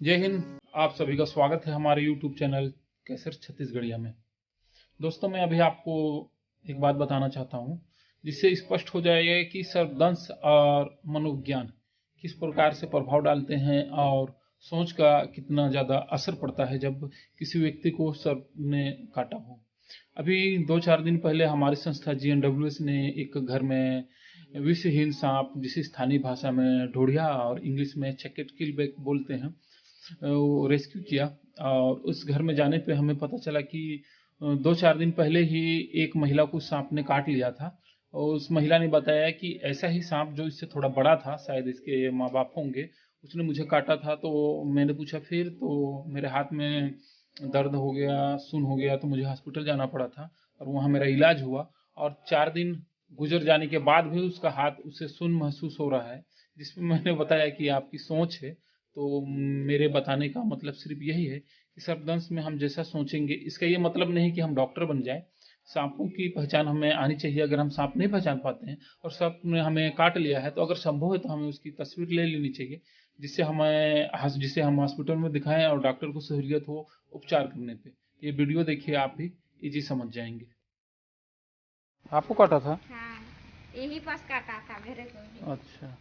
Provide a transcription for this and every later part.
जय हिंद। आप सभी का स्वागत है हमारे YouTube चैनल कैसर छत्तीसगढ़िया में। दोस्तों, मैं अभी आपको एक बात बताना चाहता हूँ जिससे स्पष्ट हो जाएगा कि सर्पदंश और मनोविज्ञान किस प्रकार से प्रभाव डालते हैं और सोच का कितना ज़्यादा असर पड़ता है जब किसी व्यक्ति को सर्प ने काटा हो। अभी 2-4 दिन पहले हमारी संस्था GNWS ने एक घर में विषहीन सांप, जिसे स्थानीय भाषा में ढोढ़िया और इंग्लिश में चेकेट किलबैक बोलते हैं, वो रेस्क्यू किया। और उस घर में जाने पे हमें पता चला कि 2-4 दिन पहले ही एक महिला को सांप ने काट लिया था। और उस महिला ने बताया कि ऐसा ही सांप जो इससे थोड़ा बड़ा था, शायद इसके माँ बाप होंगे, उसने मुझे काटा था। तो मैंने पूछा फिर, तो मेरे हाथ में दर्द हो गया, सुन हो गया, तो मुझे हॉस्पिटल जाना पड़ा था और वहाँ मेरा इलाज हुआ। और 4 दिन गुजर जाने के बाद भी उसका हाथ, उसे सुन महसूस हो रहा है। जिसमें मैंने बताया कि आपकी सोच है। तो मेरे बताने का मतलब सिर्फ यही है कि सर्पदंश में हम जैसा सोचेंगे, इसका ये मतलब नहीं कि हम डॉक्टर बन जाएं। सांपों की पहचान हमें आनी चाहिए। अगर हम सांप नहीं पहचान पाते हैं और सांप ने हमें काट लिया है, तो अगर संभव है तो हमें उसकी तस्वीर ले लेनी चाहिए, जिससे हम हॉस्पिटल में दिखाएं और डॉक्टर को सहूलियत हो उपचार करने पे। ये वीडियो देखिए, आप भी इजी समझ जाएंगे। आपको काटा था? हाँ, यही पास काटा था मेरे को भी। अच्छा,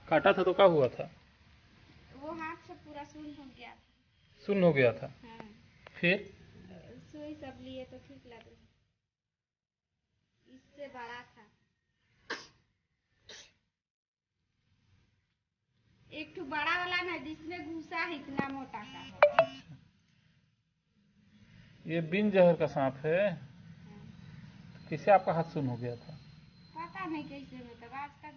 काटा था तो क्या हुआ था? वो हाथ से पूरा सुन हो गया था। सुन्न हो गया था? हाँ, फिर? सुई सब लिए तो ठीक लग रहा। इससे बड़ा था। एक ठो बड़ा वाला ना, जिसमें घुसा है, इतना मोटा का है। अच्छा, ये बिन जहर का सांप है। हाँ, कैसे आपका हाथ सुन्न हो गया था? पता नहीं कैसे, मतलब आज तक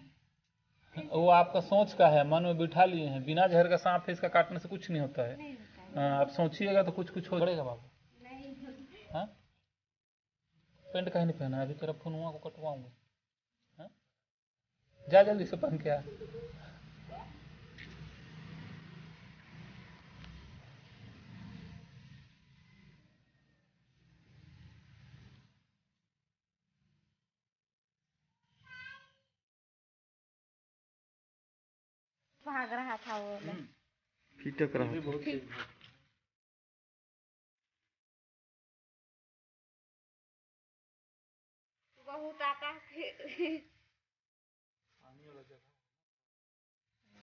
वो ऐसे आपका सोच का है, मन में बिठा लिए हैं। बिना जहर का सांप है, इसका काटने से कुछ नहीं होता है। नहीं होता है। आप सोचिएगा तो कुछ कुछ हो पड़ेगा बाबू। नहीं होता। हाँ, पेंट कहीं नहीं पहना है, अभी तेरा फोनुआ को कटवाऊंगा। हाँ? जा जल्दी से पहन के आ। भाग रहा था वो वाला। फिटक रहा था। ठीक। बहुत आता है।